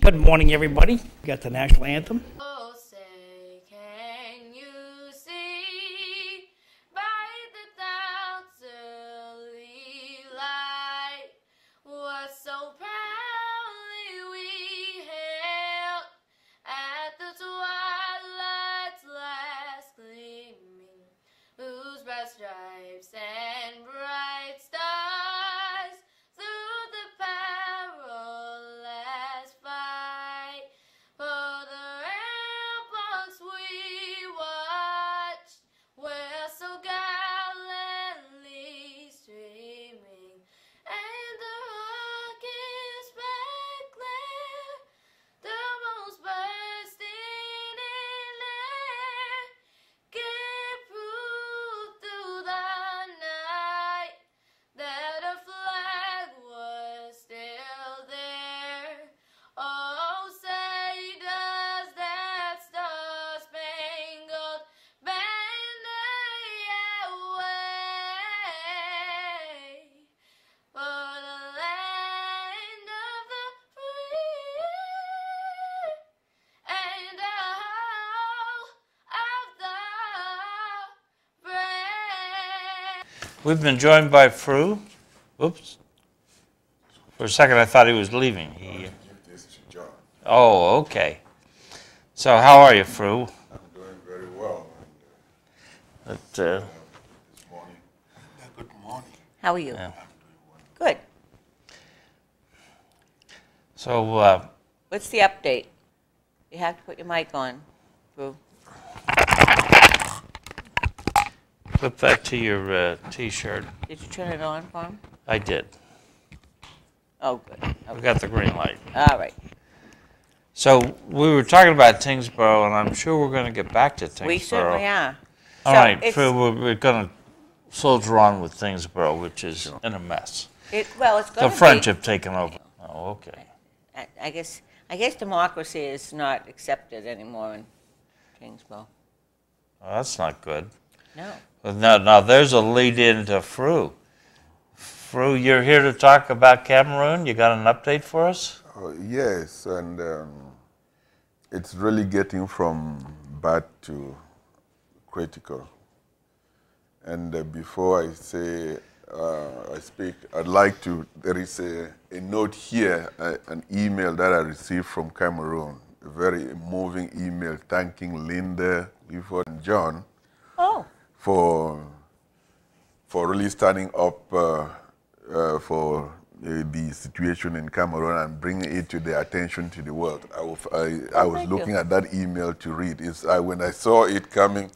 Good morning, everybody. We got the national anthem. Oh, say, can you see by the clouds' early light what so proudly we hailed at the twilight's last gleaming, whose bright stripes and bright stars through the perilous fight for the ramparts we watched were so gallantly streaming, and the rocket's bright glare, the bombs bursting in air, gave proof through the night that a flag was still there. Oh, say does that star-spangled banner yet wave for the land of the free and all of the brave? We've been joined by Fru. Oops. For a second, I thought he was leaving. Oh, okay. So, how are you, Fru? I'm doing very well. But, This morning. Good morning. How are you? yeah. Good. So, What's the update? You have to put your mic on, Boo. flip back to your T-shirt. Did you turn it on for him? I did. Oh, good. We got the green light. All right. So, we were talking about Tingsboro, and I'm sure we're going to get back to Tingsboro. We certainly are. All So right, it's- Fru, we're going to soldier on with Tingsboro, which is in a mess. Well, it's The going to French be. have taken over. Oh, okay. I guess democracy is not accepted anymore in Kingsville. Well, that's not good. No. Well, now there's a lead in to Fru. Fru, you're here to talk about Cameroon. You got an update for us? Yes, and it's really getting from bad to critical. And before I say, I speak, I'd like to, there is a note here, an email that I received from Cameroon, a very moving email thanking Linda, Clifford, and John Oh. for really standing up for the situation in Cameroon and bringing it to their attention to the world. I was thank looking you. at that email to read. When I saw it coming,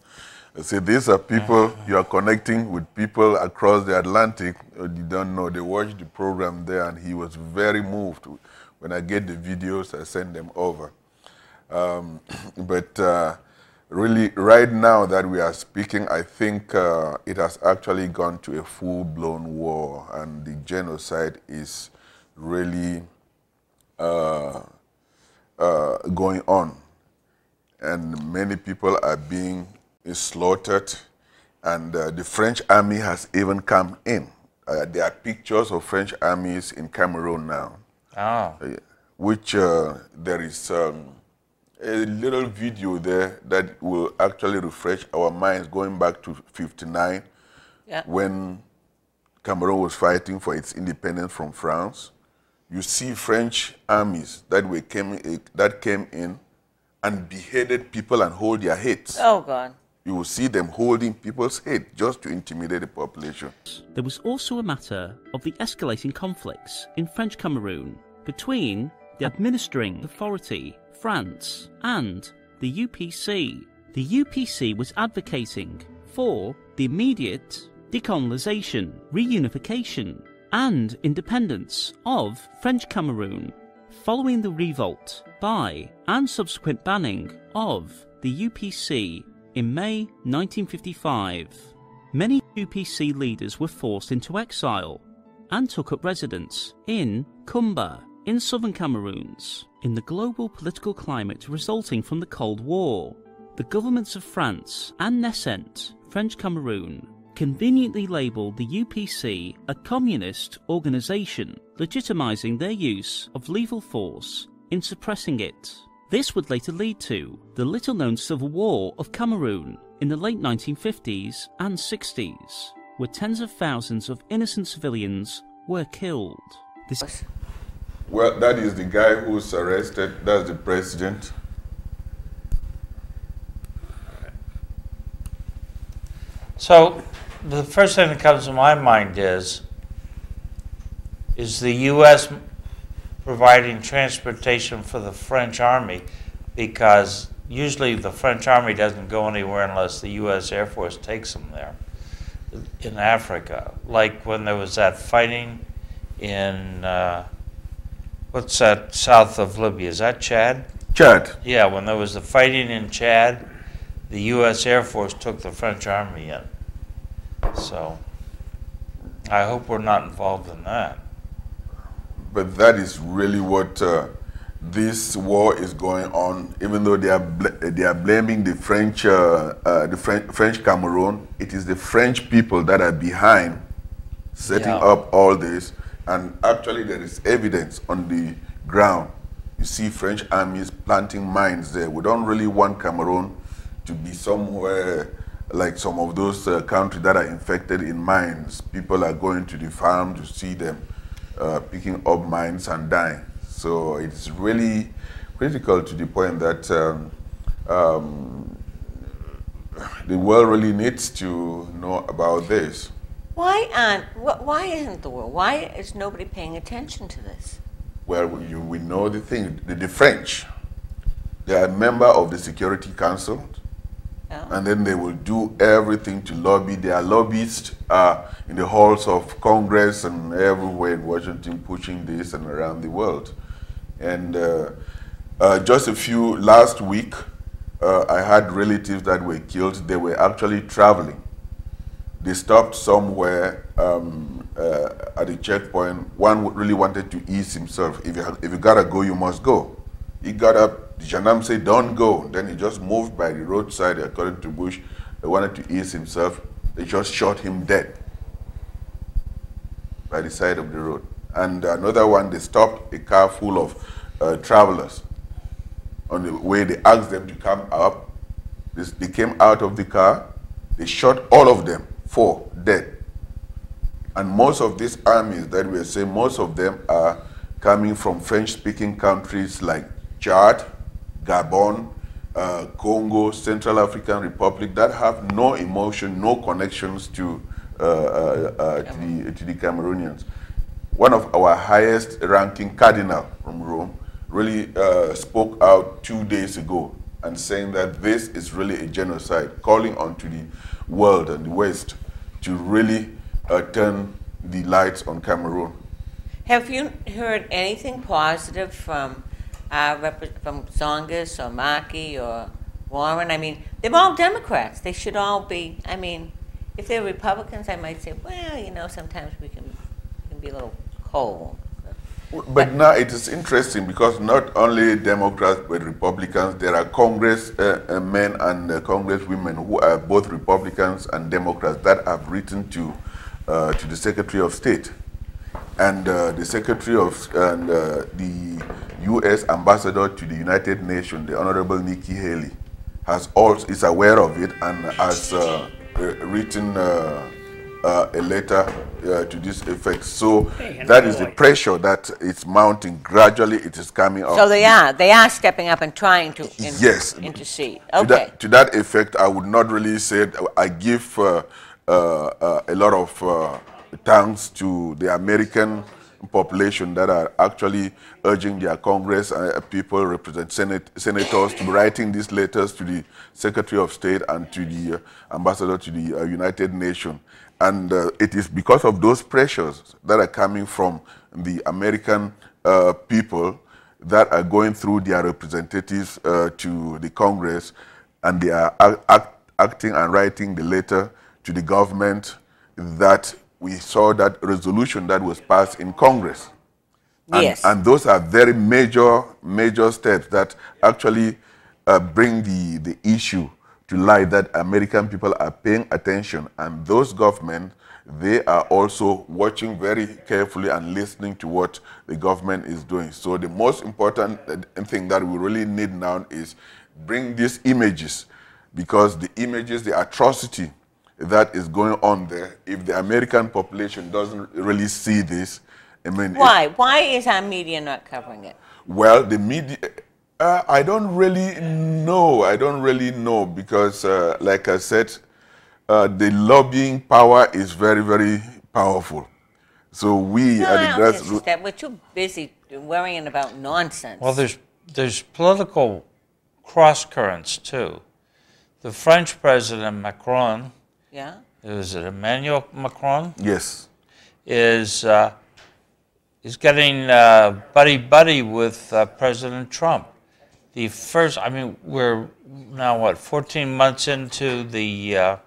I said, these are people, you are connecting with people across the Atlantic. You don't know, they watched the program there, and he was very moved. When I get the videos, I send them over. But really, right now that we are speaking, I think it has actually gone to a full-blown war, and the genocide is really going on. And many people are being slaughtered, and the French army has even come in. There are pictures of French armies in Cameroon now, Oh. which there is a little video there that will actually refresh our minds going back to '59, Yeah. when Cameroon was fighting for its independence from France. You see French armies that came in and beheaded people and hold their heads. Oh, God. You will see them holding people's head just to intimidate the population. There was also a matter of the escalating conflicts in French Cameroon between the administering authority, France, and the UPC. The UPC was advocating for the immediate decolonization, reunification, and independence of French Cameroon following the revolt by and subsequent banning of the UPC in May 1955. Many UPC leaders were forced into exile and took up residence in Kumba in southern Cameroons. In the global political climate resulting from the Cold War, the governments of France and Nascent, French Cameroon, conveniently labelled the UPC a communist organisation, legitimising their use of lethal force in suppressing it. This would later lead to the little-known Civil War of Cameroon in the late 1950s and 60s, where tens of thousands of innocent civilians were killed. This Well, that is the guy who's arrested. That's the president. So the first thing that comes to my mind is the U.S. providing transportation for the French army, because usually the French army doesn't go anywhere unless the U.S. Air Force takes them there in Africa. Like when there was that fighting in, what's that south of Libya? Is that Chad? Chad. Yeah, when there was the fighting in Chad, the U.S. Air Force took the French army in. So I hope we're not involved in that. But that is really what this war is going on. Even though they are blaming the French Cameroon, it is the French people that are behind setting up all this. And actually, there is evidence on the ground. You see French armies planting mines there. We don't really want Cameroon to be somewhere like some of those countries that are infected in mines. People are going to the farm to see them picking up mines and dying. So it's really critical to the point that the world really needs to know about this. Why isn't the world? Why is nobody paying attention to this? Well, we know the thing. The French, they are a member of the Security Council. And then they will do everything to lobby. They are lobbyists in the halls of Congress and everywhere in Washington, pushing this and around the world. And just last week, I had relatives that were killed. They were actually traveling. They stopped somewhere at a checkpoint. One really wanted to ease himself. If you gotta go, you must go. He got up. The gendarme said, "Don't go." Then he just moved by the roadside, according to Bush. They wanted to ease himself. They just shot him dead by the side of the road. And another one, they stopped a car full of travelers. On the way, they asked them to come up. They came out of the car. They shot all of them, 4 dead. And most of these armies that we are saying, most of them are coming from French-speaking countries like Chad, Gabon, Congo, Central African Republic, that have no emotion, no connections to the Cameroonians. One of our highest ranking cardinal from Rome really spoke out 2 days ago and saying that this is really a genocide, calling on to the world and the West to really turn the lights on Cameroon. Have you heard anything positive from Zongas or Maki or Warren? I mean, they're all Democrats. They should all be. I mean, if they're Republicans, I might say, well, you know, sometimes we can be a little cold. But now it is interesting because not only Democrats but Republicans, there are Congress men and Congress women who are both Republicans and Democrats that have written to the Secretary of State. And the Secretary of the U.S. Ambassador to the United Nations, the Honorable Nikki Haley, is aware of it and has written a letter to this effect. So that is the pressure that it's mounting. Gradually, it is coming up. So they are stepping up and trying to intercede. Okay. To that effect, I would not really say I give a lot of thanks to the American population that are actually urging their Congress people, senators to be writing these letters to the Secretary of State and to the Ambassador to the United Nations. And it is because of those pressures that are coming from the American people that are going through their representatives to the Congress, and they are acting and writing the letter to the government that we saw that resolution that was passed in Congress. And, yes. And those are very major steps that actually bring the issue to light that American people are paying attention, and those governments they are also watching very carefully and listening to what the government is doing. So the most important thing that we really need now is bring these images, because the images, the atrocity that is going on there, if the American population doesn't really see this, I mean... Why? Why is our media not covering it? Well, the media... I don't really know. I don't really know because, like I said, the lobbying power is very, very powerful. So we No, at I the don't think it's grassroots... that. We're too busy worrying about nonsense. Well, there's political cross currents too. The French President Macron, Yeah? is it Emmanuel Macron, Yes. is getting buddy with President Trump. The first, I mean, we're now what, 14 months into the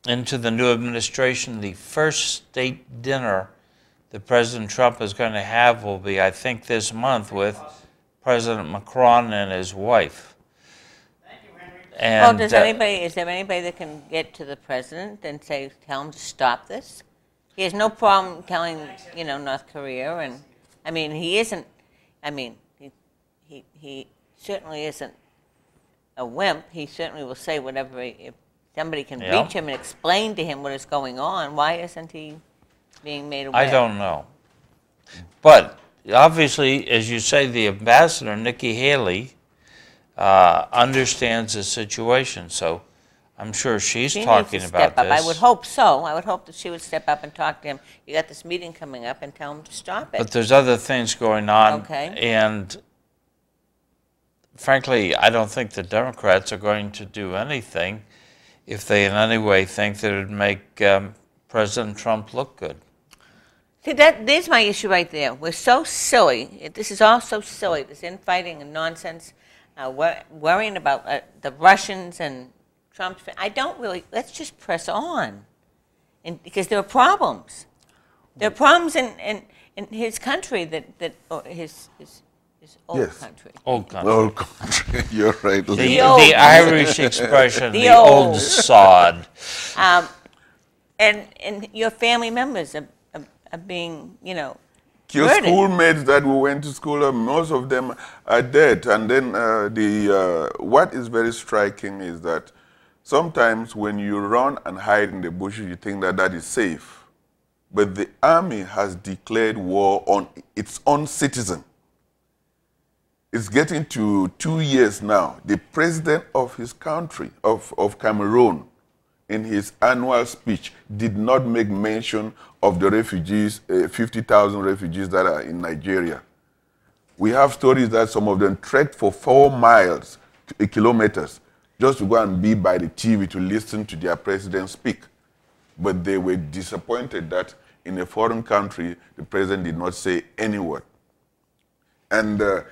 new administration. The first state dinner that President Trump is going to have will be, I think, this month with President Macron and his wife. And Well, is there anybody that can get to the president and tell him to stop this? He has no problem telling, North Korea, and I mean, he isn't. I mean, he certainly isn't a wimp. He certainly will say whatever. If somebody can reach him and explain to him what is going on, why isn't he being made aware? I don't know, but obviously, as you say, the ambassador Nikki Haley understands the situation, so I'm sure she's talking needs to about step up. this. I would hope so. I would hope that she would step up and talk to him. You got this meeting coming up, and tell him to stop it. But there's other things going on, Okay. and frankly, I don't think the Democrats are going to do anything if they in any way think that it would make President Trump look good. See, there's my issue right there. We're so silly. This is all so silly, this infighting and nonsense, worrying about the Russians and Trump's. I don't really, let's just press on. Because there are problems. There are problems in his country or his old Yes. country. Old country. Old country. You're right. The old- Irish expression, The the old old. sod. And your family members are being, Your murdered. schoolmates that we went to school, most of them are dead. And then what is very striking is that sometimes when you run and hide in the bushes, you think that that is safe. But the army has declared war on its own citizen. It's getting to 2 years now. The president of his country, of Cameroon, in his annual speech, did not make mention of the refugees, 50,000 refugees that are in Nigeria. We have stories that some of them trekked for 4 miles, kilometers, just to go and be by the TV to listen to their president speak. But they were disappointed that in a foreign country, the president did not say any word. And the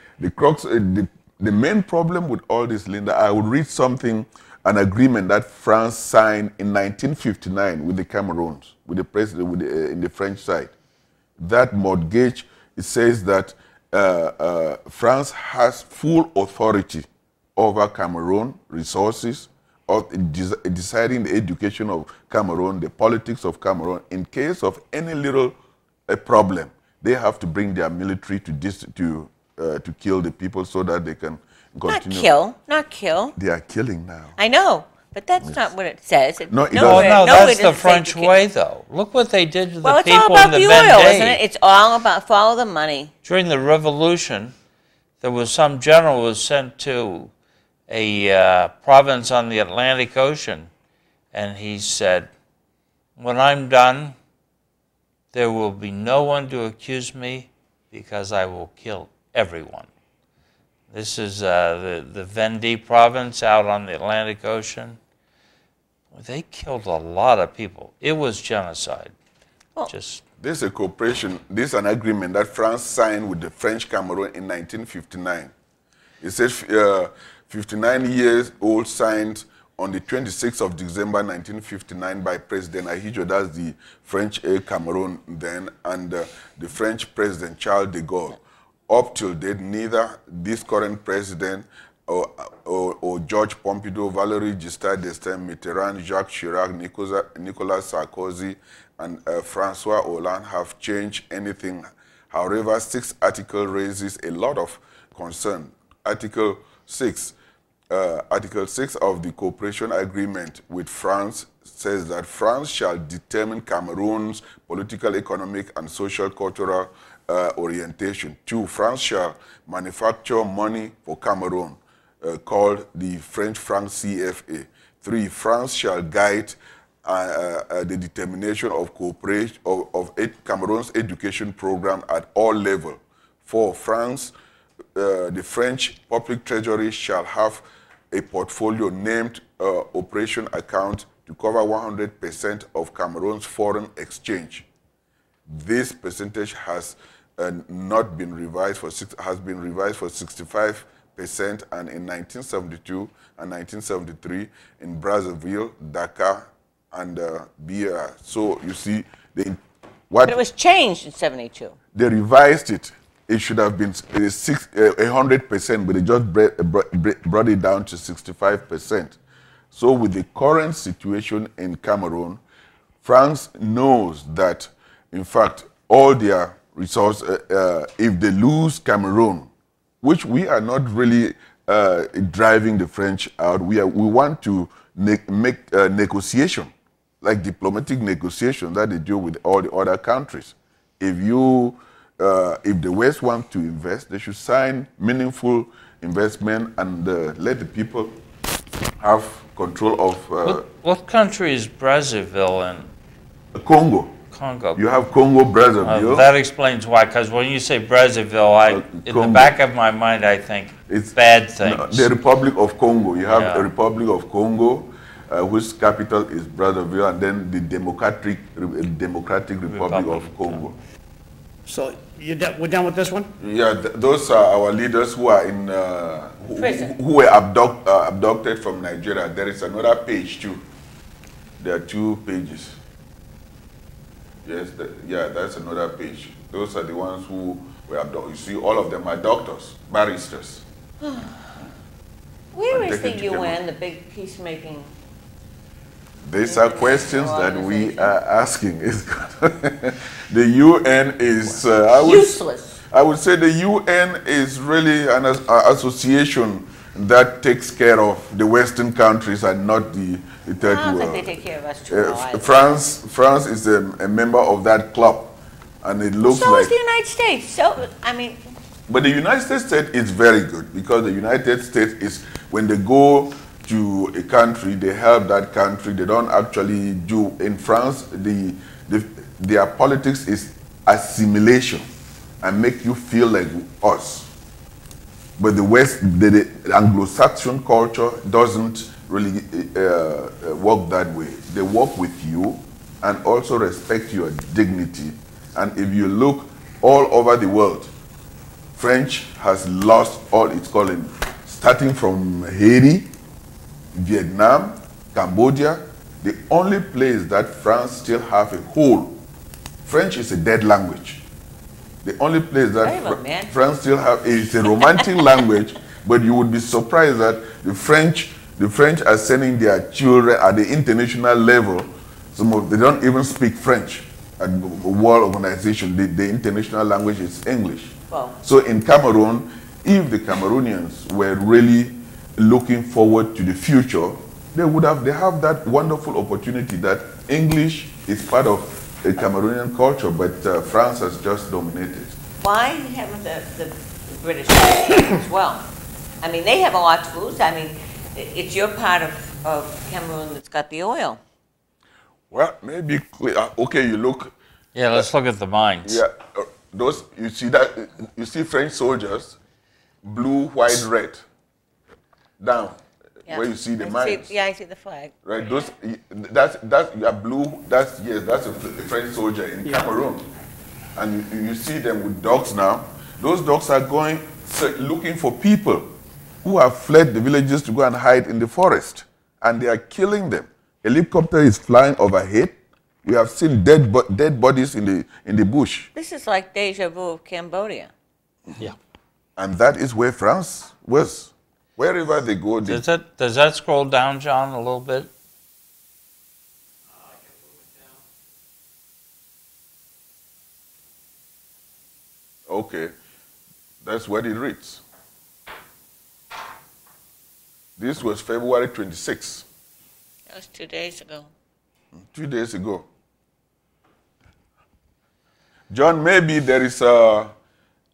main problem with all this, Linda, I will read something, an agreement that France signed in 1959 with the Cameroons, with the president, in the French side. That mortgage, it says that France has full authority over Cameroon resources, of deciding the education of Cameroon, the politics of Cameroon. In case of any little problem, they have to bring their military to kill the people so that they can continue. Not kill. They are killing now. I know, but that's not what it says. No, it No, doesn't. no, nowhere that's the does it say French to kill. way, though. Look what they did to Well, the it's all people about in the the Vendée. oil, isn't it? It's all about follow the money. During the Revolution, there was some general who was sent to a province on the Atlantic Ocean, and he said, "When I'm done, there will be no one to accuse me because I will kill everyone." This is the Vendée province out on the Atlantic Ocean. They killed a lot of people. It was genocide. Well, This is a cooperation, this is an agreement that France signed with the French Cameroon in 1959. It says 59 years old, signed on the 26th of December 1959 by President Ahidjo, that's the French Cameroon then, and the French President Charles de Gaulle. Up till date, neither this current president or George Pompidou, Valéry Giscard d'Estaing, Mitterrand, Jacques Chirac, Nicolas Sarkozy, and François Hollande have changed anything. However, 6th article raises a lot of concern. Article 6 of the cooperation agreement with France says that France shall determine Cameroon's political, economic, and social cultural orientation. 2, France shall manufacture money for Cameroon, called the French franc CFA. 3, France shall guide the determination of cooperation of Cameroon's education program at all levels. 4, France, the French public treasury shall have a portfolio named operation account to cover 100% of Cameroon's foreign exchange. This percentage has not been revised for has been revised for 65%, and in 1972 and 1973 in Brazzaville, Dakar, and Biera. So you see, But it was changed in 72. They revised it. It should have been 100%, but they just brought it down to 65%. So with the current situation in Cameroon, France knows that, in fact, all their resources, if they lose Cameroon, which we are not really driving the French out, we want to make negotiation, like diplomatic negotiation that they do with all the other countries. If the West wants to invest, they should sign meaningful investment and let the people have control of... what country is Brazzaville in? Congo. Congo. You have Congo, Brazzaville. That explains why, because when you say Brazzaville, in the back of my mind, I think it's bad things. No, the Republic of Congo. You have the Republic of Congo, whose capital is Brazzaville, and then the Democratic Republic of Congo. So we're done with this one? Yeah, those are our leaders who are in who were abducted from Nigeria. There is another page too. There are 2 pages. Yes, that's another page. Those are the ones who were abducted. You see, all of them are doctors, barristers. Where is the UN, the big peacemaking? These are questions that we are asking. The UN is useless. I would say the UN is really an association that takes care of the Western countries and not the third world. I don't think they take care of us too well. France is a member of that club, and it looks like... So is the United States. So, I mean... But the United States is very good, because the United States is, when they go to a country, they help that country. They don't actually do... In France, their politics is assimilation and make you feel like us. But the West, the Anglo-Saxon culture doesn't really work that way. They work with you and also respect your dignity. And if you look all over the world, French has lost all its calling, starting from Haiti, Vietnam, Cambodia. The only place that France still have a hold. French is a dead language. The only place that France still have is a romantic language, but you would be surprised that the French are sending their children at the international level. They don't even speak French at the World Organization. The international language is English. Wow. So in Cameroon, if the Cameroonians were really looking forward to the future, they have that wonderful opportunity that English is part of a Cameroonian culture, but France has just dominated. Why haven't the British as well? I mean, they have a lot to lose. I mean, it's your part of Cameroon that's got the oil. Well, maybe, okay, you look. Yeah, let's look at the mines. Yeah, you see French soldiers, blue, white, red, down. Yeah. Where you see the mines. I see the flag. Right, that's blue. That's a French soldier in Cameroon, and you see them with dogs now. Those dogs are going looking for people who have fled the villages to go and hide in the forest, and they are killing them. A helicopter is flying overhead. We have seen dead bodies in the bush. This is like deja vu of Cambodia. Yeah, and that is where France was. Wherever they go, they, Does that scroll down, John, a little bit? okay, that's what it reads. This was February 26th, That was 2 days ago. 2 days ago. John, maybe there is a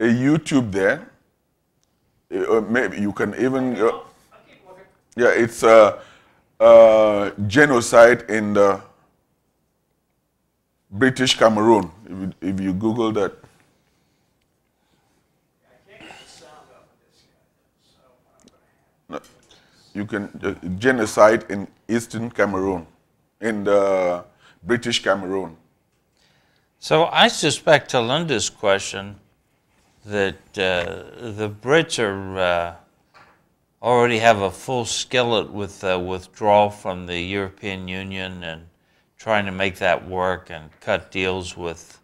YouTube there. Maybe you can even. Yeah, it's genocide in the British Cameroon. If you Google that. No, you can genocide in Eastern Cameroon, in the British Cameroon. So I suspect to Linda's question that the Brits are already have a full skillet with withdrawal from the European Union and trying to make that work and cut deals with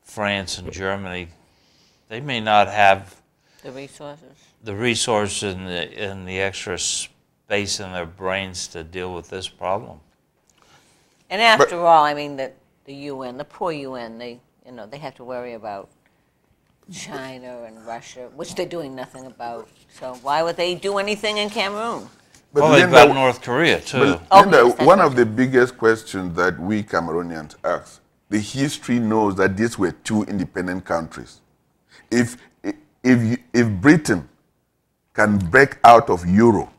France and Germany. They may not have The resources. the resources and the extra space in their brains to deal with this problem. And after all, I mean, the UN, the poor UN, they have to worry about China and Russia, which they're doing nothing about. So why would they do anything in Cameroon? But Well, they've Linda, got North Korea, too. Oh, Linda, yes, that's one right. of the biggest questions that we Cameroonians ask, the history knows that these were two independent countries. If Britain can break out of Euro,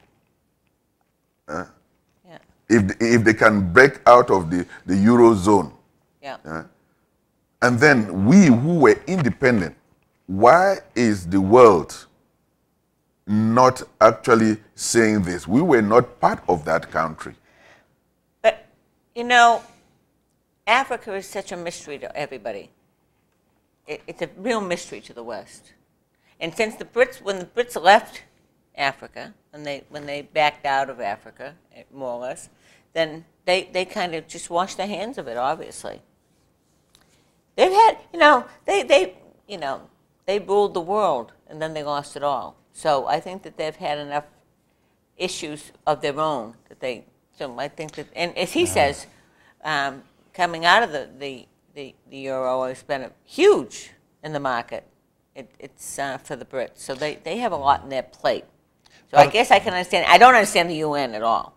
Yeah, if they can break out of the Eurozone, yeah. and then we who were independent, why is the world not actually saying this? We were not part of that country. But, Africa is such a mystery to everybody. It's a real mystery to the West. And since when the Brits left Africa, when they backed out of Africa, more or less, then they kind of just washed their hands of it, obviously. They've had, they ruled the world, and then they lost it all. So I think that they've had enough issues of their own that so I think that, and as he says, coming out of the euro has been huge in the market. It's for the Brits, so they have a lot in their plate. So I guess I can understand. I don't understand the UN at all.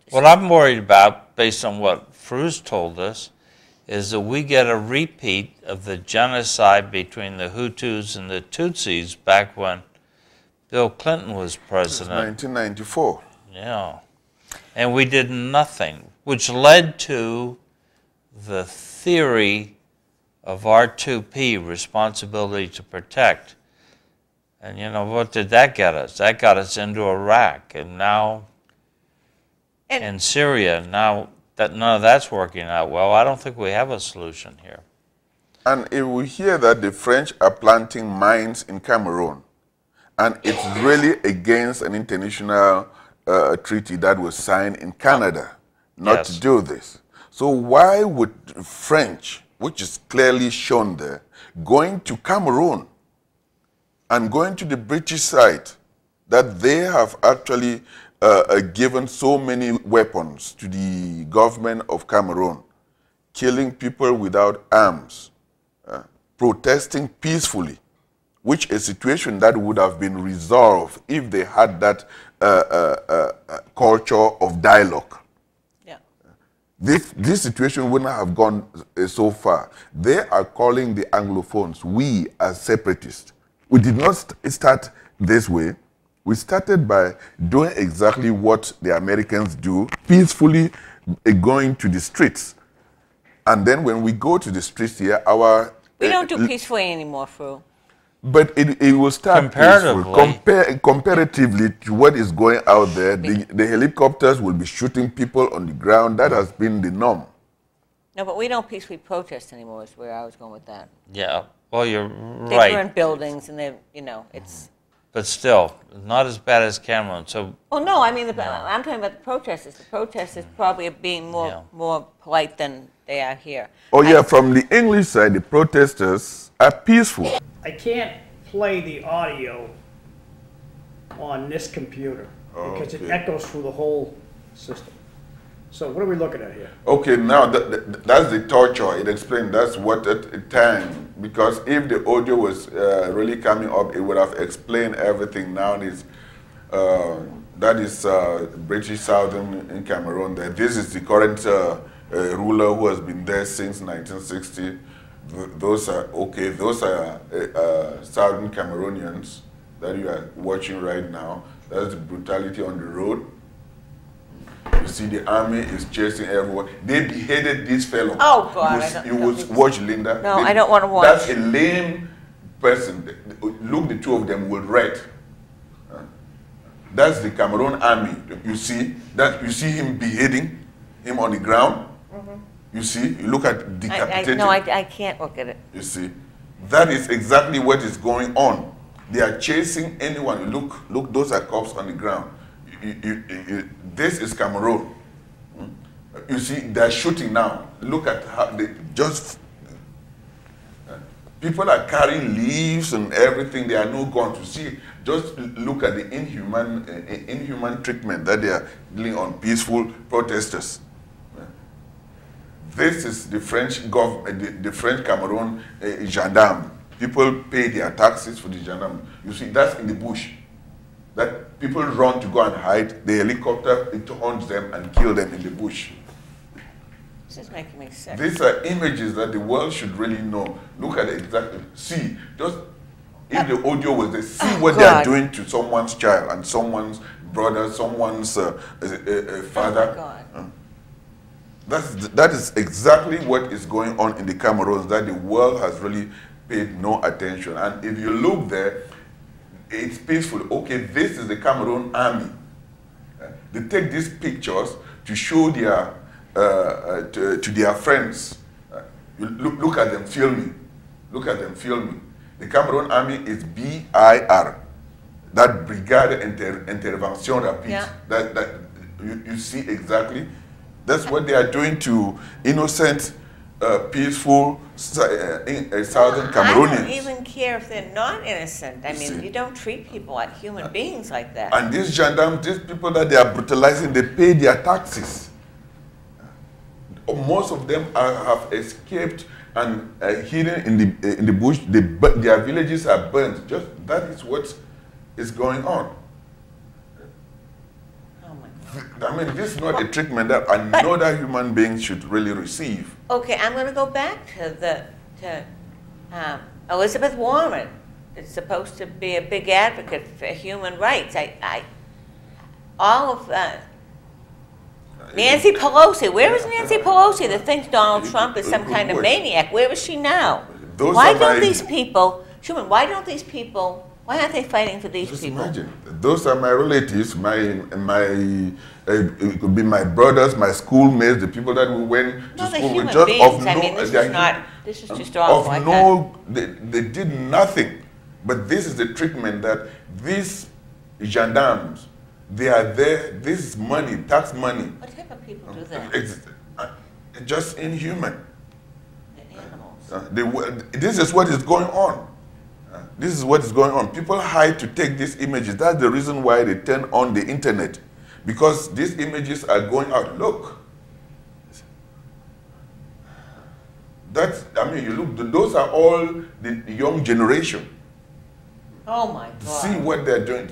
What I'm worried about, based on what Fruz told us, is that we get a repeat of the genocide between the Hutus and the Tutsis back when Bill Clinton was president. 1994. Yeah. And we did nothing, which led to the theory of R2P, responsibility to protect. And what did that get us? That got us into Iraq, and now in Syria. Now that none of that's working out well, I don't think we have a solution here. And if we hear that the French are planting mines in Cameroon, and it's really against an international treaty that was signed in Canada not to do this. So why would French, which is clearly shown there, going to Cameroon and going to the British side, that they have actually given so many weapons to the government of Cameroon, killing people without arms, protesting peacefully, which is a situation that would have been resolved if they had that culture of dialogue. Yeah. This situation wouldn't have gone so far. They are calling the Anglophones, we as separatists. We did not start this way. We started by doing exactly what the Americans do, peacefully going to the streets. And then when we go to the streets here, we don't do peacefully anymore, Fru. But it will start comparatively to what is going out there. The helicopters will be shooting people on the ground. That has been the norm. No, but we don't peacefully protest anymore is where I was going with that. Yeah, well, you're They right. burn buildings and it's... But still, not as bad as Cameroon. So, Oh, no, I mean, I'm talking about the protesters. The protesters probably are being more polite than they are here. Oh, yeah, from the English side, the protesters are peaceful. I can't play the audio on this computer, because it Okay. echoes through the whole system. So what are we looking at here? Okay, now that's the torture. It explained that's what at a time, because if the audio was really coming up, it would have explained everything. Now that is British Southern in Cameroon. That this is the current ruler who has been there since 1960. Those are okay. Those are Southern Cameroonians that you are watching right now. That's the brutality on the road. You see, the army is chasing everyone. They beheaded this fellow. Oh, God, You would watch, Linda. No, I don't wanna watch. That's a lame person. Look, the two of them with red. That's the Cameroon army. You see that? You see him beheading him on the ground. You see? You look at decapitating. No, I can't look at it. You see? That is exactly what is going on. They are chasing anyone. Look, those are cops on the ground. This is Cameroon. You see, they're shooting now. Look at how they just... people are carrying leaves and everything. They are no guns. You see, just look at the inhuman treatment that they are dealing on peaceful protesters. This is the French government, the French Cameroon gendarme. People pay their taxes for the gendarme. You see, that's in the bush. That people run to go and hide. The helicopter, it hunts them and kills them in the bush. This is making me sick. These are images that the world should really know. Look at it exactly. See, just if the audio was there, see what they are doing to someone's child and someone's brother, someone's father. Oh, God. That is exactly what is going on in the Cameroons, that the world has really paid no attention. And if you look there, it's peaceful. Okay, this is the Cameroon army. They take these pictures to show their to their friends. You look at them filming. Look at them filming. The Cameroon army is BIR, that Brigade Intervention Rapide. Yeah. That you see exactly. That's what they are doing to innocent, peaceful Southern Cameroonians. I don't even care if they're not innocent. I mean, see. you don't treat people like human beings like that. And these gendarmes, these people that they are brutalizing, they pay their taxes. Most of them have escaped and hidden in the bush. Their villages are burnt. Just that is what is going on. I mean, this is not a treatment that another human being should really receive. Okay, I'm going to go back to Elizabeth Warren. It's supposed to be a big advocate for human rights. All of Nancy Pelosi. Where is Nancy Pelosi that thinks Donald Trump is some kind of maniac? Where is she now? Why don't these people, Schumann, why aren't they fighting for these Just people? imagine, those are my relatives, it could be my brothers, my schoolmates, the people that we went to No, they're school with. human Just beings. of I no, mean, this is just of awful. no, they did nothing. But this is the treatment that these gendarmes, they are there. This is money, tax money. What type of people do that? It's just inhuman. They're animals. This is what is going on. This is what is going on. People hide to take these images. That's the reason why they turn on the internet. Because these images are going out. Look. You look, those are all the young generation. Oh my God. See what they're doing.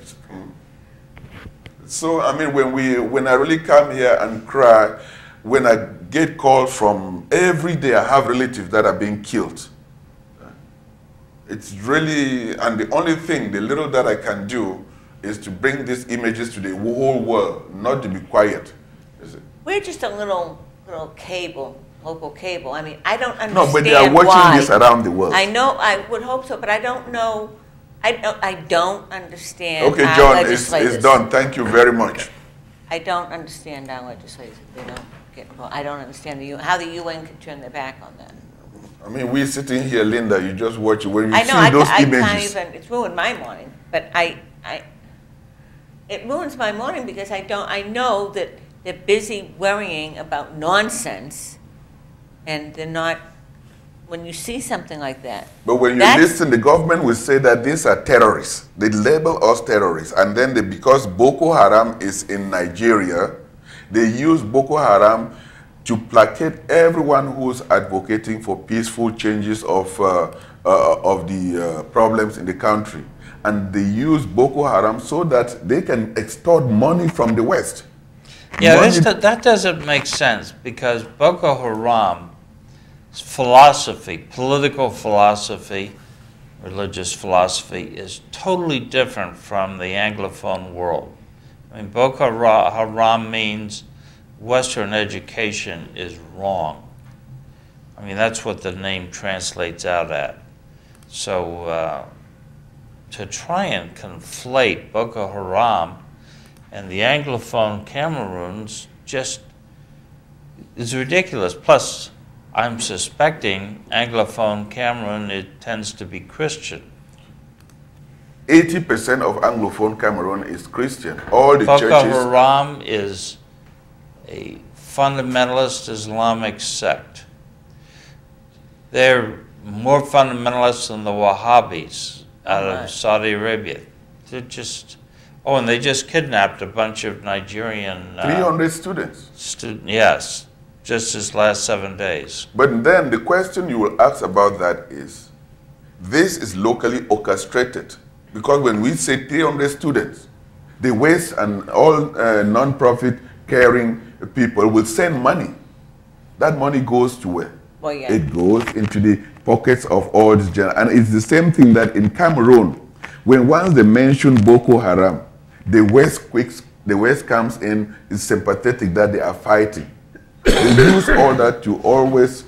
So, when I really come here and cry, when I get calls from every day, I have relatives that are being killed. It's really, and the only thing, the little that I can do is to bring these images to the whole world, not to be quiet. We're just a little cable, local cable. I mean, I don't understand. No, but they are watching this around the world. I know, I would hope so, but I don't know. I don't understand. Okay, our John, legislators. it's done. Thank you very much. I don't understand our legislators. They don't get involved. I don't understand how the UN can turn their back on that. We're sitting here, Linda. You just watch it when you I know. see those I images. can't even. It's ruined my morning. But it ruins my morning because I know that they're busy worrying about nonsense, and they're not when you see something like that. But when you listen, the government will say that these are terrorists. They label us terrorists. And then because Boko Haram is in Nigeria, they use Boko Haram to placate everyone who's advocating for peaceful changes of the problems in the country. And they use Boko Haram so that they can extort money from the West. Yeah, that doesn't make sense, because Boko Haram's philosophy, political philosophy, religious philosophy, is totally different from the Anglophone world. I mean, Boko Haram means Western education is wrong. I mean, that's what the name translates out at. So to try and conflate Boko Haram and the Anglophone Cameroons just is ridiculous. Plus, I'm suspecting Anglophone Cameroon, it tends to be Christian. 80% of Anglophone Cameroon is Christian. All the Boko churches. Haram is a fundamentalist Islamic sect. They're more fundamentalist than the Wahhabis out of Saudi Arabia. They're just, oh, and they just kidnapped a bunch of Nigerian 300 students. Yes, just this last 7 days. But then the question you will ask about that is, this is locally orchestrated. Because when we say 300 students, the West and all non-profit caring people will send money. That money goes to where? Well, yeah. It goes into the pockets of all these generals. And it's the same thing that in Cameroon, when once they mention Boko Haram, the West comes in, is sympathetic that they are fighting. They use all that to always,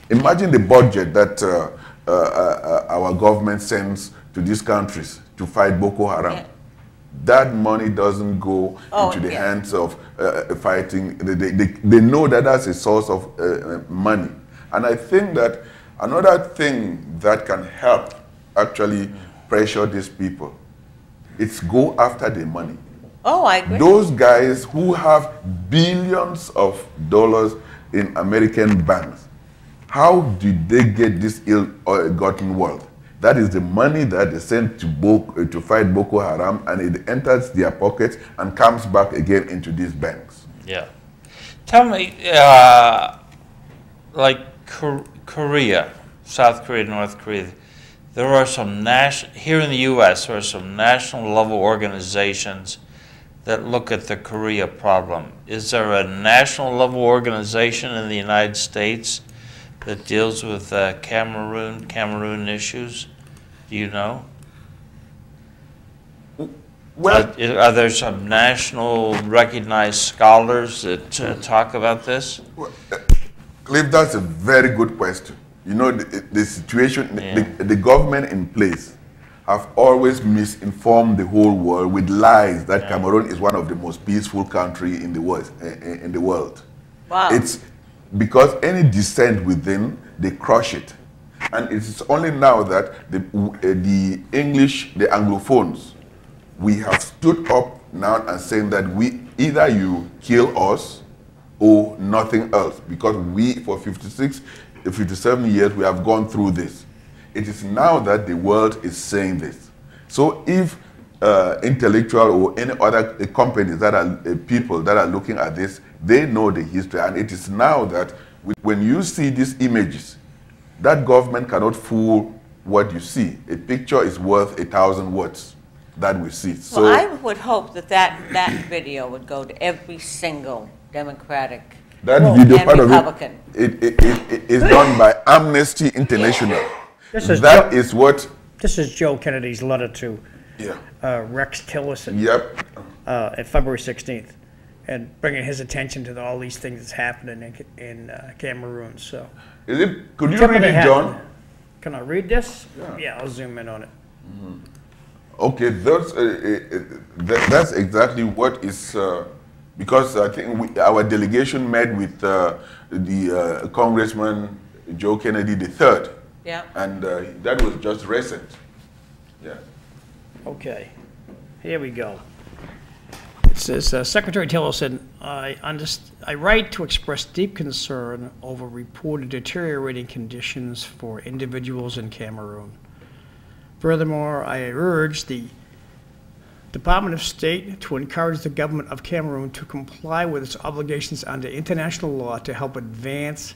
imagine the budget that our government sends to these countries to fight Boko Haram. Yeah. That money doesn't go into the hands of fighting. They know that that's a source of money. And I think that another thing that can help actually pressure these people, it's go after the money. Oh, I agree. Those guys who have billions of dollars in American banks, how did they get this ill-gotten wealth? That is the money that they sent to fight Boko Haram, and it enters their pockets and comes back again into these banks. Yeah. Tell me, like Korea, South Korea, North Korea, there are some here in the U.S., there are some national level organizations that look at the Korea problem. Is there a national level organization in the United States that deals with Cameroon issues? Do you know? Well, are there some national recognized scholars that talk about this? Cliff, that's a very good question. You know, the situation, the government in place have always misinformed the whole world with lies that Cameroon is one of the most peaceful countries in the world. Wow. It's because any dissent within, they crush it. And it's only now that the English, the Anglophones, we have stood up now and saying that either you kill us or nothing else, because we, for 57 years, we have gone through this. It is now that the world is saying this. So if intellectual or any other companies that are people that are looking at this, they know the history. And it is now that when you see these images, that government cannot fool what you see. A picture is worth 1,000 words that we see. So well, I would hope that video would go to every single Democratic video and part Republican. Of it is done by Amnesty International. This is This is Joe Kennedy's letter to Rex Tillerson at February 16th, and bringing his attention to all these things that's happening in Cameroon. So, could you read it, John? Can I read this? Yeah, I'll zoom in on it. Mm-hmm. Okay, that's exactly what is, because I think our delegation met with the Congressman Joe Kennedy III. Yeah. And that was just recent. Yeah. Okay. Here we go. It says, Secretary Tillerson, I write to express deep concern over reported deteriorating conditions for individuals in Cameroon. Furthermore, I urge the Department of State to encourage the government of Cameroon to comply with its obligations under international law to help advance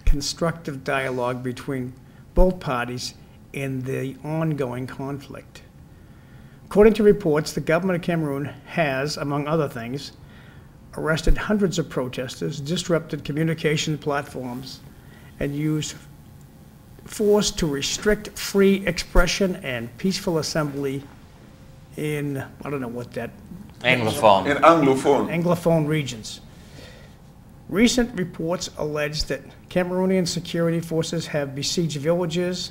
constructive dialogue between both parties in the ongoing conflict. According to reports, the government of Cameroon has, among other things, arrested hundreds of protesters, disrupted communication platforms, and used force to restrict free expression and peaceful assembly in, I don't know what that... Anglophone. In Anglophone. Anglophone regions. Recent reports allege that Cameroonian security forces have besieged villages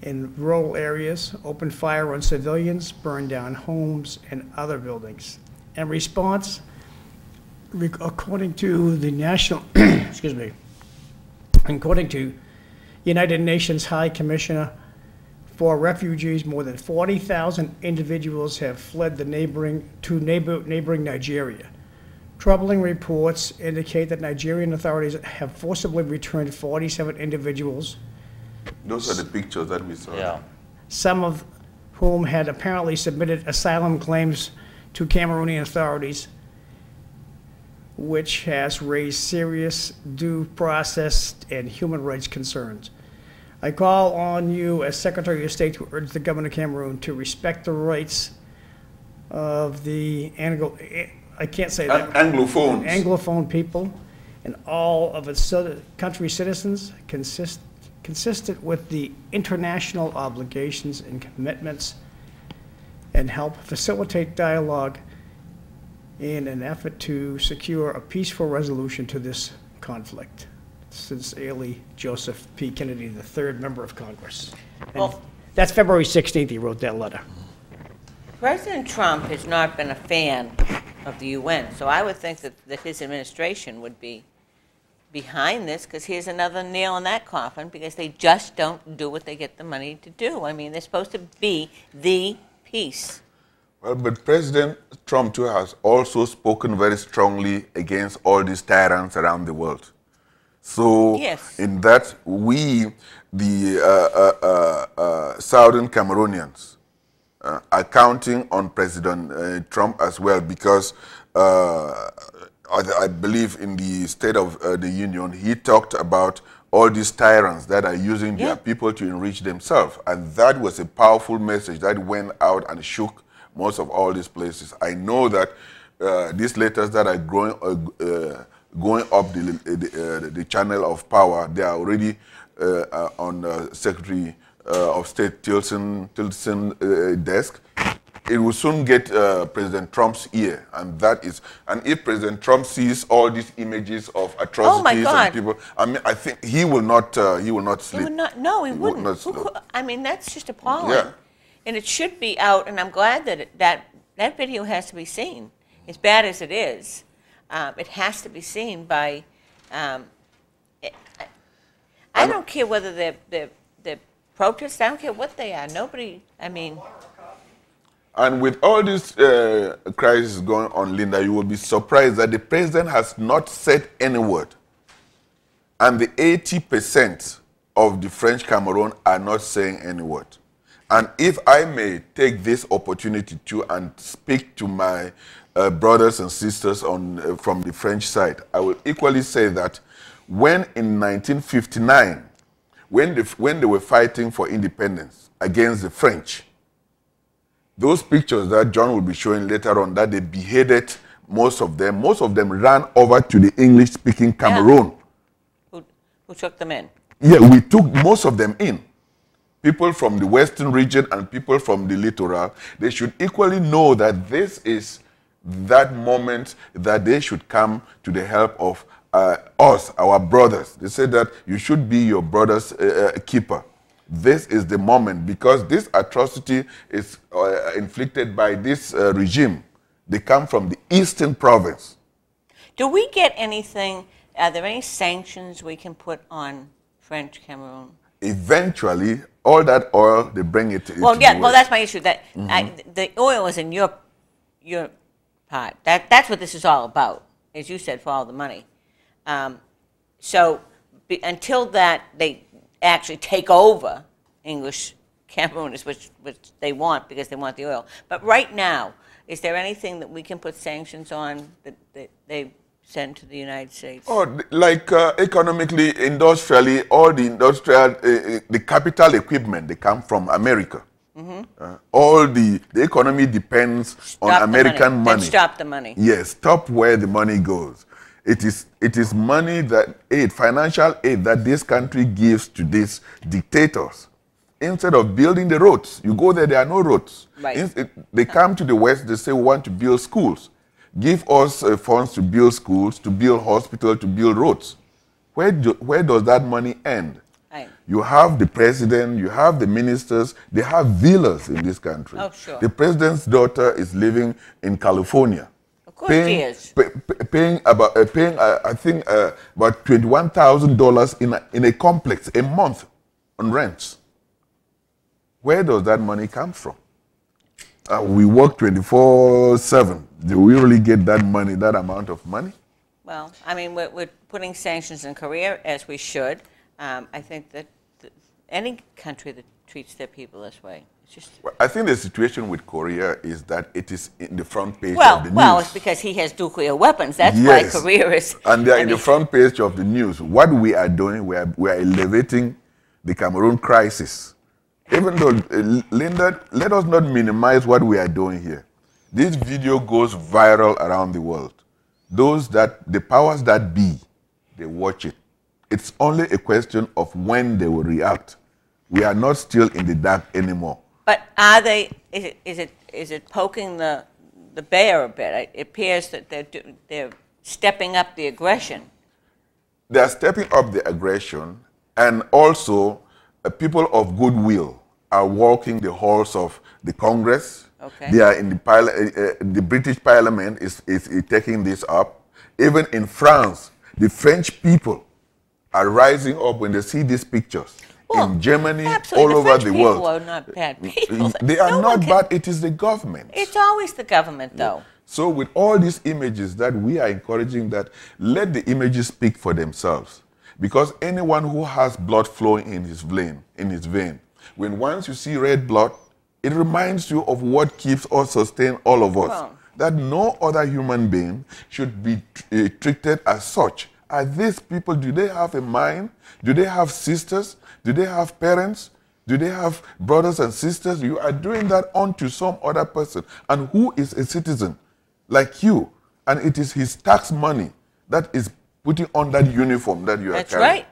in rural areas, opened fire on civilians, burned down homes and other buildings. In response, according to the national, excuse me, according to United Nations High Commissioner for Refugees, more than 40,000 individuals have fled the neighboring Nigeria. Troubling reports indicate that Nigerian authorities have forcibly returned 47 individuals. Those are the pictures that we saw. Yeah. Some of whom had apparently submitted asylum claims to Cameroonian authorities, which has raised serious due process and human rights concerns. I call on you as Secretary of State to urge the government of Cameroon to respect the rights of the Anglophone people and all of its country's citizens, consistent with the international obligations and commitments, and help facilitate dialogue in an effort to secure a peaceful resolution to this conflict. Sincerely, Joseph P. Kennedy, the third member of Congress. And that's February 16th he wrote that letter. President Trump has not been a fan of the UN, so I would think that his administration would be behind this, because here's another nail in that coffin, because they just don't do what they get the money to do. I mean, they're supposed to be the peace. Well, but President Trump too has also spoken very strongly against all these tyrants around the world. So yes, in that, we, the Southern Cameroonians, are counting on President Trump as well, because I believe in the State of the Union, he talked about all these tyrants that are using their people to enrich themselves. And that was a powerful message that went out and shook most of all these places. I know that these letters that are going up the channel of power, they are already on Secretary of State Tillerson desk. It will soon get President Trump's ear, and that is. And if President Trump sees all these images of atrocities and people, I mean, I think he will not. He will not sleep. He would not. No, he wouldn't. I mean, that's just appalling. Yeah. And it should be out. And I'm glad that that video has to be seen. As bad as it is, it has to be seen by. I don't care whether they're protests. I don't care what they are. Nobody. I mean. And with all this crisis going on, Linda, you will be surprised that the president has not said any word. And the 80% of the French Cameroon are not saying any word. And if I may take this opportunity to and speak to my brothers and sisters from the French side, I will equally say that when in 1959, when they were fighting for independence against the French, those pictures that John will be showing later on, that they beheaded most of them ran over to the English-speaking Cameroon. Yeah. Who took them in? Yeah, we took most of them in. People from the western region and people from the littoral. They should equally know that this is that moment that they should come to the help of us, our brothers. They said that you should be your brother's keeper. This is the moment, because this atrocity is inflicted by this regime. They come from the eastern province. Do we get anything, are there any sanctions we can put on French Cameroon? Eventually, all that oil, they bring it well, yeah, well, that's my issue. That the oil is in your part. That's what this is all about, as you said, for all the money. So until that, they actually take over English Cameroons, which they want because they want the oil. But right now, is there anything that we can put sanctions on that they send to the United States? Oh, like economically, industrially, all the industrial, the capital equipment, they come from America. All the economy depends on American money. Then stop the money. Yes, stop where the money goes. It is money financial aid that this country gives to these dictators. Instead of building the roads, you go there are no roads. Right. They come to the West, they say we want to build schools. Give us funds to build schools, to build hospitals, to build roads. Where does that money end? Right. You have the president, you have the ministers, they have villas in this country. Oh, sure. The president's daughter is living in California. Of course she is. Paying about $21,000 in a complex a month on rents. Where does that money come from? We work 24/7. Do we really get that money, that amount of money? Well, I mean, we're putting sanctions in Korea, as we should. I think that any country that treats their people this way, it's just... Well, I think the situation with Korea is that it is in the front page of the news. Well, it's because he has nuclear weapons. That's why Korea is... And they are in the front page of the news. What we are doing, we are elevating the Cameroon crisis. Even though, Linda, let us not minimize what we are doing here. This video goes viral around the world. The powers that be, they watch it. It's only a question of when they will react. We are not still in the dark anymore. But are they, is it poking the bear a bit? It appears that they're stepping up the aggression. They are stepping up the aggression, and also people of goodwill are walking the halls of the Congress. Okay. They are in the British Parliament is taking this up. Even in France, the French people are rising up when they see these pictures. Well, in Germany, absolutely. all over the world. People are not bad people. They are not bad, it is the government. It's always the government, though. So with all these images that we are encouraging, that let the images speak for themselves. Because anyone who has blood flowing in his vein, when once you see red blood, it reminds you of what keeps us, sustain all of us. Well, that no other human being should be treated as such. Are these people, do they have a mind? Do they have sisters? Do they have parents? Do they have brothers and sisters? You are doing that onto some other person. And who is a citizen like you? And it is his tax money that is putting on that uniform that you are carrying. That's right.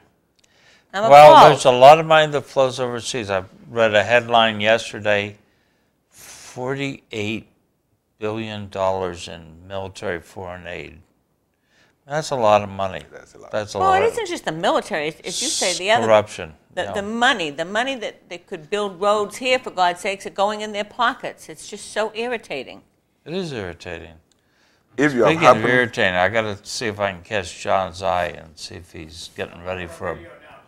Well, there's a lot of money that flows overseas. I read a headline yesterday, $48 billion in military foreign aid. That's a lot of money. That's a lot. Well, it isn't just the military. As you say, the other corruption. The money that they could build roads here, for God's sakes, are going in their pockets. It's just so irritating. It is irritating. If you Speaking of irritating, I got to see if I can catch John's eye and see if he's getting ready for a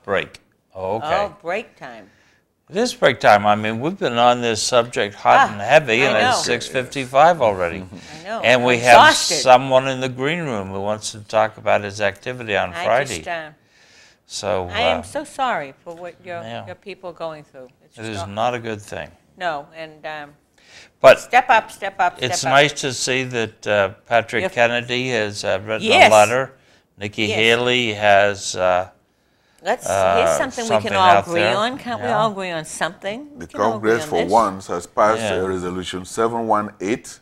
break. Oh, okay. Oh, break time. It is break time. I mean, we've been on this subject hot and heavy, and it's 6:55 already. I know. And we have someone in the green room who wants to talk about his activity on Friday. So I am so sorry for what your people are going through. It is not a good thing. No, and but step up, step up, step up. It's nice to see that Patrick Kennedy has written a letter. Nikki Haley has. Here's something we can all agree on. Can't we all agree on something? The Congress, for once, has passed Resolution 718.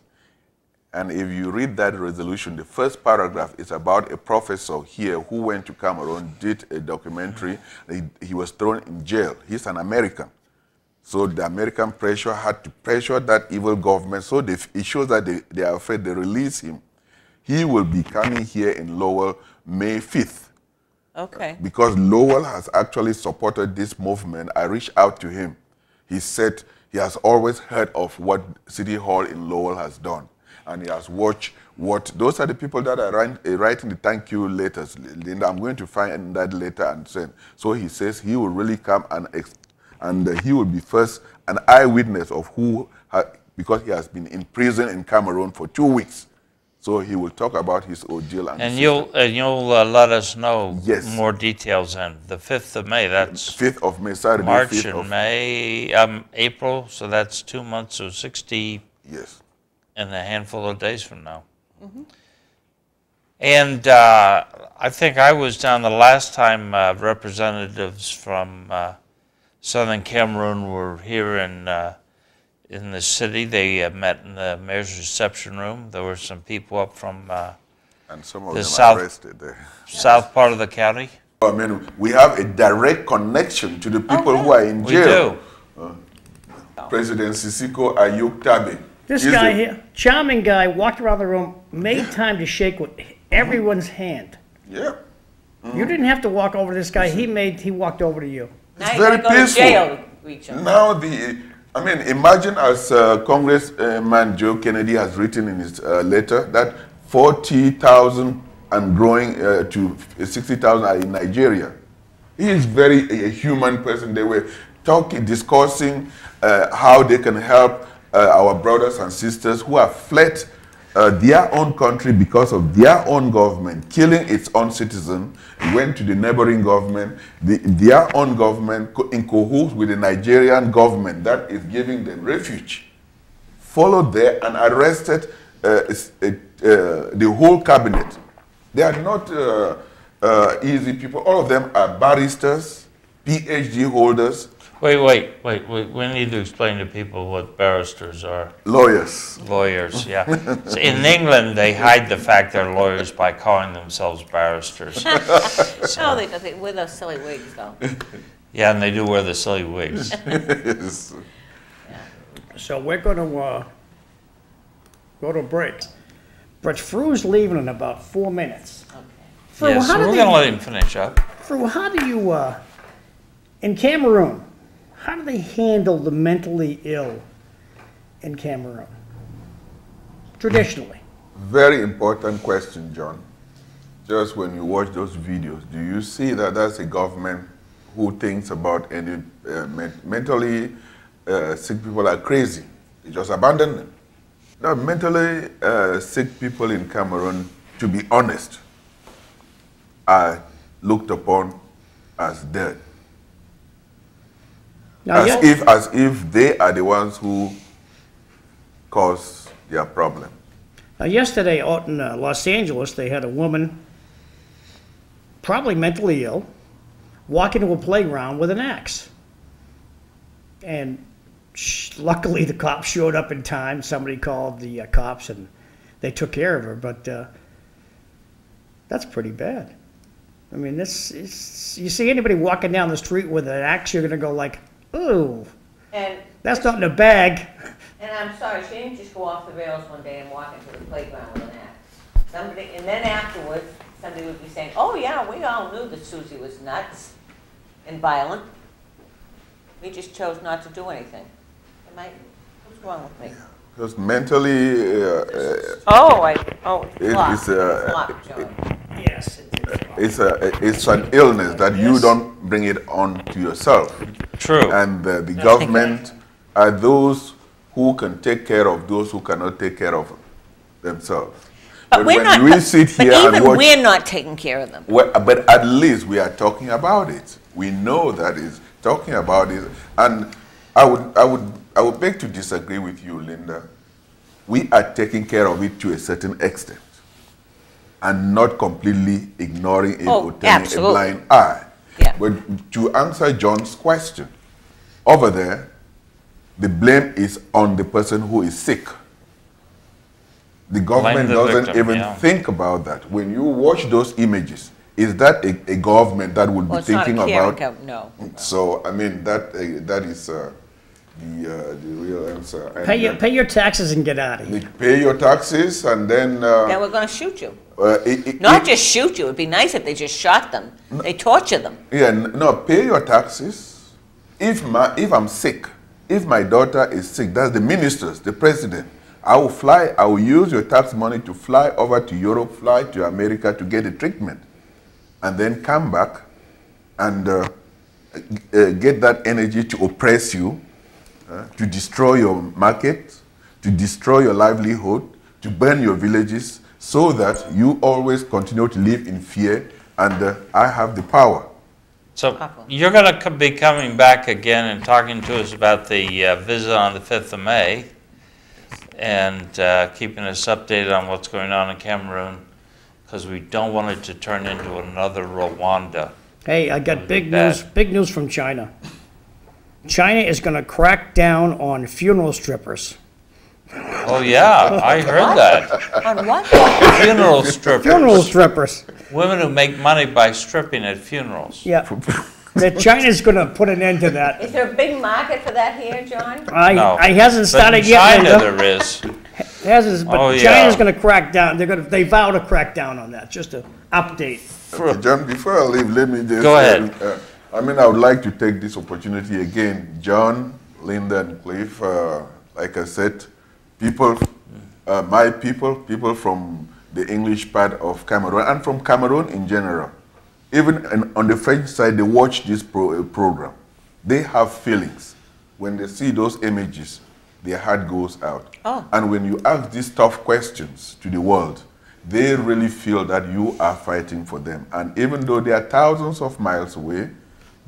And if you read that resolution, the first paragraph is about a professor here who went to Cameroon, did a documentary. He was thrown in jail. He's an American. So the American pressure had to pressure that evil government. So it shows that they are afraid they release him. He will be coming here in Lowell May 5th. Okay. Because Lowell has actually supported this movement. I reached out to him. He said he has always heard of what City Hall in Lowell has done. And he has watched what, those are the people that are writing the thank you letters. Linda, I'm going to find that letter and send. So he says he will really come and he will be first an eyewitness of who, because he has been in prison in Cameroon for 2 weeks. So he will talk about his ordeal. And you'll let us know Yes. more details then. The 5th of May, that's 5th of May, Saturday, March 5th and of May, April, so that's 2 months, so 60 Yes. and a handful of days from now. And I think I was down the last time representatives from Southern Cameroon were here in the city. They met in the mayor's reception room. There were some people up from And some of the them south- are arrested there. south part of the county. I mean, we have a direct connection to the people who are in We jail. do. President Sisiko Ayuk Tabe. This He's guy the- here, charming guy, walked around the room, made time to shake with everyone's hand. Yeah. You didn't have to walk over to this guy. He walked over to you. Now It's you very gotta go to peaceful. jail to reach him. Now imagine as Congressman Joe Kennedy has written in his letter that 40,000 and growing to 60,000 are in Nigeria. He is a human person. They were discussing how they can help our brothers and sisters who have fled their own country because of their own government, killing its own citizen, went to the neighboring government, their own government in cahoots with the Nigerian government that is giving them refuge, followed there and arrested the whole cabinet. They are not easy people. All of them are barristers, PhD holders, Wait. We need to explain to people what barristers are. lawyers. Lawyers, yeah. So in England, they hide the fact they're lawyers by calling themselves barristers. No, they wear those silly wigs, though. Yeah, and they do wear the silly wigs. Yes. So we're going to go to a break. But Fru's leaving in about 4 minutes. Fru, Yeah, so how do we're they- going to let him finish up. Fru, how do you, in Cameroon, how do they handle the mentally ill in Cameroon? Traditionally. Very important question, John. Just when you watch those videos, do you see that that's a government who thinks about any mentally sick people are crazy? They just abandon them. Now, mentally sick people in Cameroon, to be honest, are looked upon as dead. Now, As if they are the ones who cause their problem. Now, yesterday out in Los Angeles, they had a woman, probably mentally ill, walk into a playground with an axe. And luckily the cops showed up in time. Somebody called the cops and they took care of her, but that's pretty bad. I mean, you see anybody walking down the street with an axe, you're going to go like, ooh, And that's not in a bag. And I'm sorry, she didn't just go off the rails one day and walk into the playground with an axe. And then afterwards, somebody would be saying, oh yeah, we all knew that Susie was nuts and violent. We just chose not to do anything. What's wrong with me? Because mentally, It's flop, John. Yes. it's an illness that you don't bring it on to yourself. True. And the government are those who can take care of those who cannot take care of themselves. But we're when not. we sit here but and even watch, we're not taking care of them. but at least we are talking about it. We know that is talking about it, and I would beg to disagree with you, Linda. We are taking care of it to a certain extent, and not completely ignoring it or turning a absolutely. blind eye. Yeah. But to answer John's question, over there, the blame is on the person who is sick. The government the doesn't victim, even yeah. think about that. When you watch those images, is that a government that would Well, be it's not a thinking caring about? no. So I mean that is the real answer. And, Pay your taxes and get out of here. pay your taxes, and then Then we're going to shoot you. it- Not just shoot you. It'd be nice if they just shot them. They torture them. Yeah, no, pay your taxes. If I'm sick, if my daughter is sick, that's the ministers, the president. I will use your tax money to fly over to Europe, fly to America to get a treatment, and then come back and get that energy to oppress you, to destroy your market, to destroy your livelihood, to burn your villages, so that you always continue to live in fear and I have the power. So you're going to be coming back again and talking to us about the visit on the 5th of May and keeping us updated on what's going on in Cameroon, because we don't want it to turn into another Rwanda. Hey, I got big news from China. China is going to crack down on funeral strippers. Oh yeah, I heard that. On what? Funeral strippers. Funeral strippers. Women who make money by stripping at funerals. Yeah. China's going to put an end to that. Is there a big market for that here, John? No. I hasn't started but in yet. China there is. But China's going to crack down. They vow to crack down on that. Just an update. John, before I leave, let me just... Go ahead. I would like to take this opportunity again. John, Linda, and Cliff, like I said, people, my people from the English part of Cameroon, and from Cameroon in general, even on the French side, they watch this program. They have feelings. When they see those images, their heart goes out. Oh. And when you ask these tough questions to the world, they really feel that you are fighting for them. And even though they are thousands of miles away,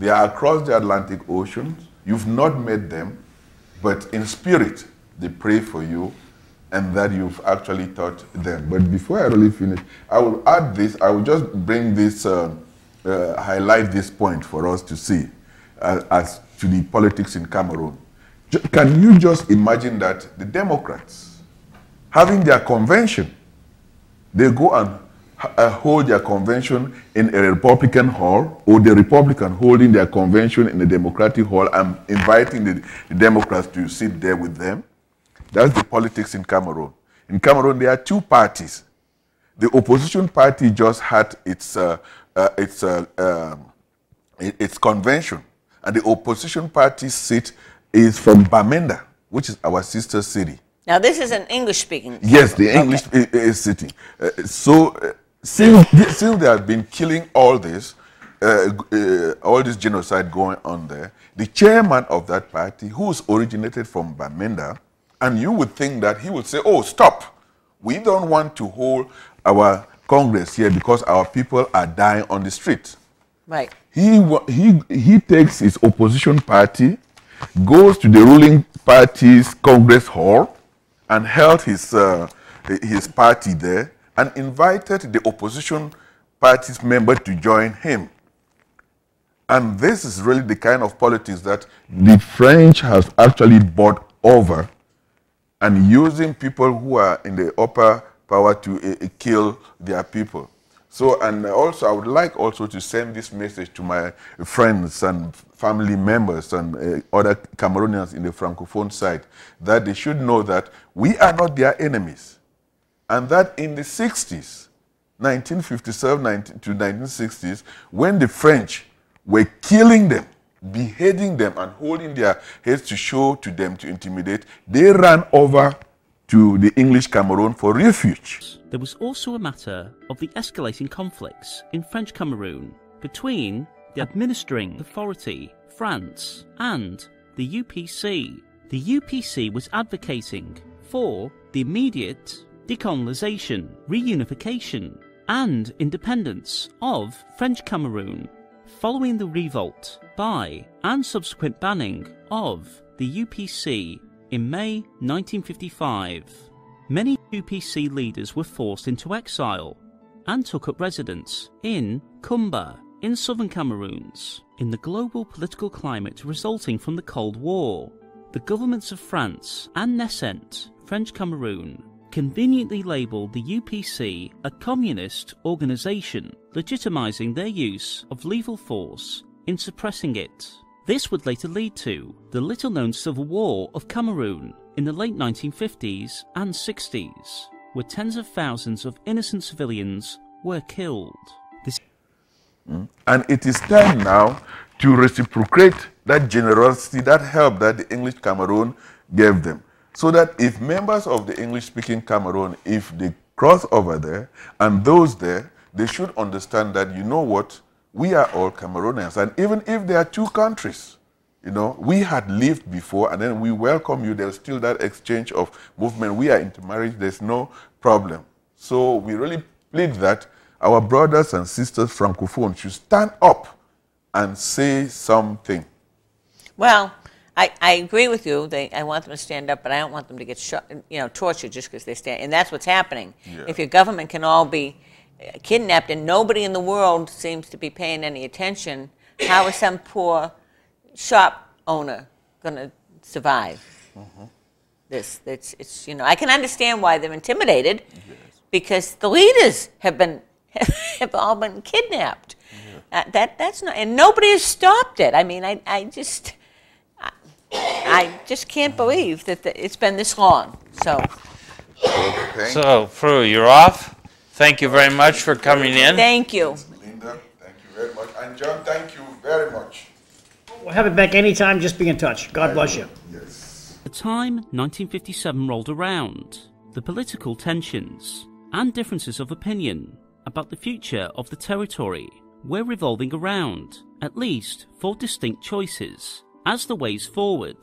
they are across the Atlantic Ocean, you've not met them, but in spirit, they pray for you, and that you've actually taught them. But before I really finish, I will add this, I will just bring this, highlight this point for us to see as to the politics in Cameroon. Can you just imagine that the Democrats, having their convention, they go and hold their convention in a Republican hall, or the Republican holding their convention in a Democratic hall and inviting the Democrats to sit there with them? That's the politics in Cameroon. In Cameroon, there are two parties. The opposition party just had its convention, and the opposition party's seat is from Bamenda, which is our sister city. Now, this is an English-speaking. Yes, the English city. Since they have been killing all this genocide going on there, the chairman of that party, who's originated from Bamenda, and you would think that he would say, oh, stop. We don't want to hold our Congress here because our people are dying on the street. Right. He takes his opposition party, goes to the ruling party's Congress hall, and held his party there, and invited the opposition party's member to join him. And this is really the kind of politics that the French has actually bought over, and using people who are in the upper power to kill their people. So, and also I would like also to send this message to my friends and family members and other Cameroonians in the Francophone side, that they should know that we are not their enemies. And that in the 60s, 1957 to 1960s, when the French were killing them, beheading them, and holding their heads to show to them to intimidate, they ran over to the English Cameroon for refuge. There was also a matter of the escalating conflicts in French Cameroon between the administering authority, France, and the UPC. The UPC was advocating for the immediate decolonization, reunification, and independence of French Cameroon following the revolt by and subsequent banning of the UPC in May 1955. Many UPC leaders were forced into exile and took up residence in Kumba in southern Cameroons. In the global political climate resulting from the Cold War, the governments of France and Nascent, French Cameroon, conveniently labelled the UPC a communist organisation, legitimising their use of lethal force in suppressing it. This would later lead to the little-known Civil War of Cameroon in the late 1950s and 60s, where tens of thousands of innocent civilians were killed. And it is time now to reciprocate that generosity, that help that the English Cameroon gave them. So that if members of the English-speaking Cameroon, if they cross over there, and those there, they should understand that, you know what, we are all Cameroonians. And even if there are two countries, you know, we had lived before, and then we welcome you. There's still that exchange of movement. We are intermarried. There's no problem. So we really plead that our brothers and sisters Francophones should stand up and say something. Well, I agree with you. I want them to stand up, but I don't want them to get shot, tortured just because they stand. And that's what's happening. Yeah. If your government can all be kidnapped and nobody in the world seems to be paying any attention, how is some poor shop owner going to survive? It's I can understand why they're intimidated, because the leaders have all been kidnapped. That's not, and nobody has stopped it. I mean, I just can't believe that it's been this long. So, Fru, you're off. Thank you very much for coming in. Thank you. Linda, thank you very much. And John, thank you very much. We'll have it back anytime. Just be in touch. God bless you. Yes. The time 1957 rolled around, the political tensions and differences of opinion about the future of the territory were revolving around at least 4 distinct choices as the ways forward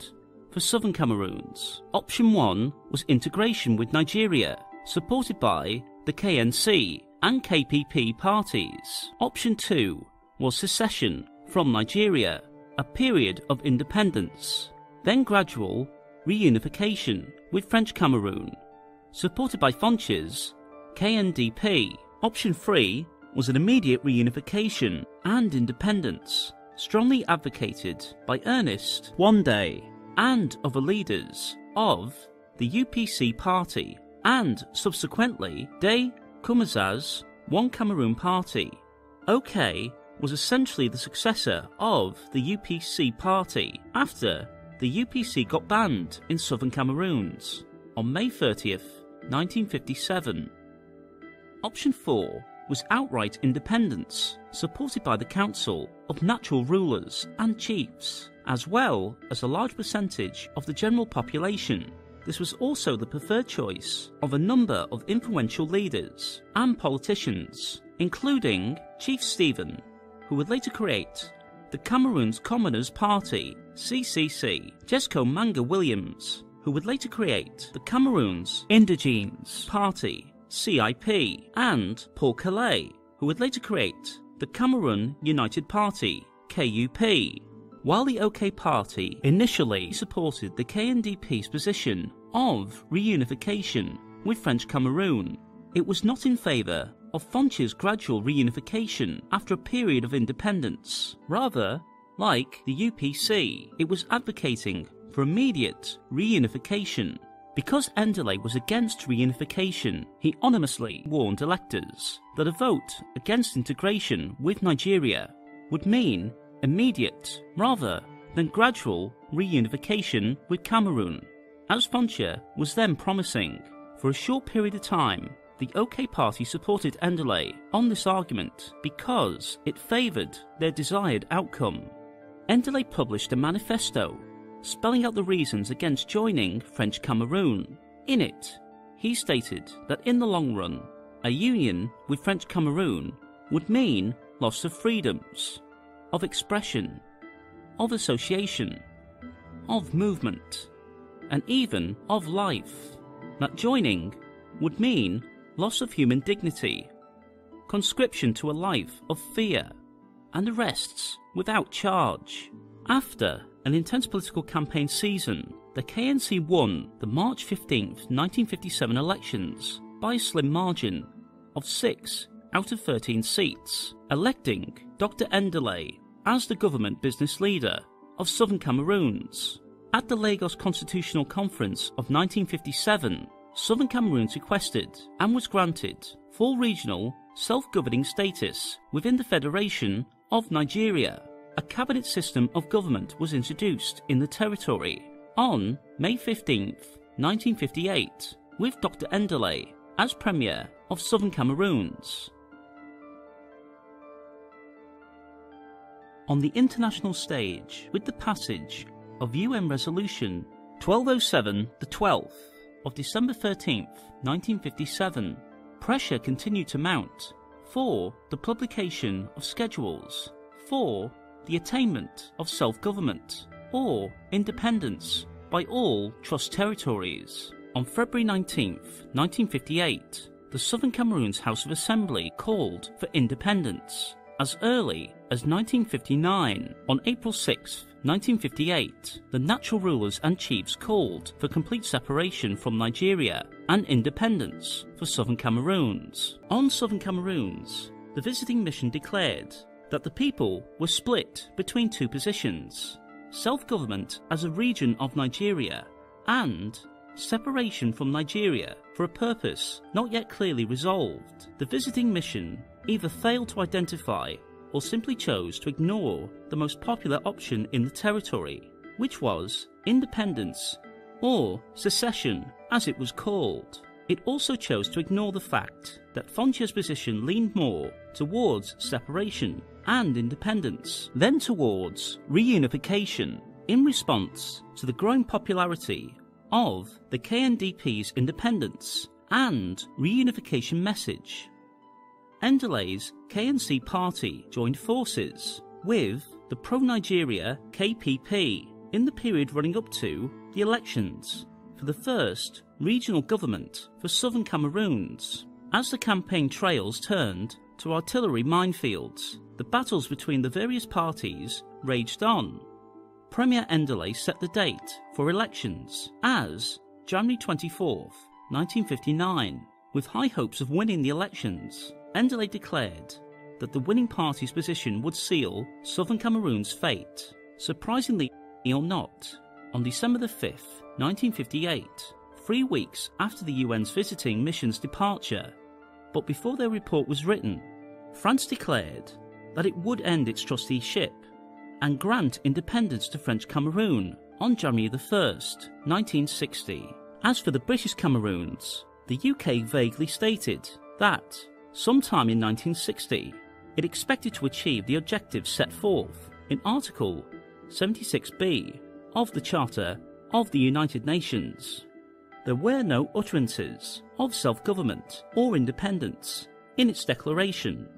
for southern Cameroons. Option 1 was integration with Nigeria, supported by the KNC and KPP parties. Option 2 was secession from Nigeria, a period of independence, then gradual reunification with French Cameroon, supported by Fonches, KNDP. Option 3 was an immediate reunification and independence, strongly advocated by Ernest Wande and other leaders of the UPC party, and subsequently Des Coumazas One Cameroon party. OK was essentially the successor of the UPC party after the UPC got banned in southern Cameroons on May 30th, 1957. Option 4 was outright independence, supported by the Council of Natural Rulers and Chiefs, as well as a large percentage of the general population. This was also the preferred choice of a number of influential leaders and politicians, including Chief Stephen, who would later create the Cameroons Commoners Party, CCC, Jesco Manga Williams, who would later create the Cameroons Indigenes Party, CIP, and Paul Calais, who would later create the Cameroon United Party, KUP. While the OK Party initially supported the KNDP's position of reunification with French Cameroon, it was not in favour of Fonches' gradual reunification after a period of independence. Rather, like the UPC, it was advocating for immediate reunification. Because Endeley was against reunification, he anonymously warned electors that a vote against integration with Nigeria would mean immediate rather than gradual reunification with Cameroon. As Fonche was then promising, for a short period of time, the OK Party supported Endeley on this argument because it favoured their desired outcome. Endeley published a manifesto spelling out the reasons against joining French Cameroon. In it, he stated that in the long run, a union with French Cameroon would mean loss of freedoms, of expression, of association, of movement, and even of life. That joining would mean loss of human dignity, conscription to a life of fear, and arrests without charge. After an intense political campaign season, the KNC won the March 15, 1957 elections by a slim margin of 6 out of 13 seats, electing Dr. Endeley as the government business leader of Southern Cameroons. At the Lagos Constitutional Conference of 1957, Southern Cameroons requested and was granted full regional self-governing status within the Federation of Nigeria. A cabinet system of government was introduced in the territory on May 15, 1958, with Dr. Endeley as Premier of Southern Cameroons. On the international stage, with the passage of UN Resolution 1207, the 12th of December 13, 1957, pressure continued to mount for the publication of schedules for the attainment of self-government or independence by all trust territories. On February 19, 1958, the Southern Cameroons House of Assembly called for independence. As early as 1959, on April 6, 1958, the natural rulers and chiefs called for complete separation from Nigeria and independence for Southern Cameroons. On Southern Cameroons, the visiting mission declared that the people were split between two positions: self-government as a region of Nigeria and separation from Nigeria for a purpose not yet clearly resolved. The visiting mission either failed to identify or simply chose to ignore the most popular option in the territory, which was independence, or secession as it was called. It also chose to ignore the fact that Fontier's position leaned more towards separation and independence than towards reunification, in response to the growing popularity of the KNDP's independence and reunification message. Ndelay's KNC party joined forces with the pro-Nigeria KPP in the period running up to the elections for the first regional government for Southern Cameroons. As the campaign trails turned to artillery minefields, the battles between the various parties raged on. Premier Ndelay set the date for elections as January 24th, 1959. With high hopes of winning the elections, Ndelay declared that the winning party's position would seal Southern Cameroon's fate. Surprisingly or not, on December 5th, 1958, 3 weeks after the UN's visiting mission's departure, but before their report was written, France declared that it would end its trusteeship and grant independence to French Cameroon on January 1st, 1960. As for the British Cameroons, the UK vaguely stated that sometime in 1960 it expected to achieve the objectives set forth in Article 76B of the Charter of the United Nations. There were no utterances of self-government or independence in its declaration.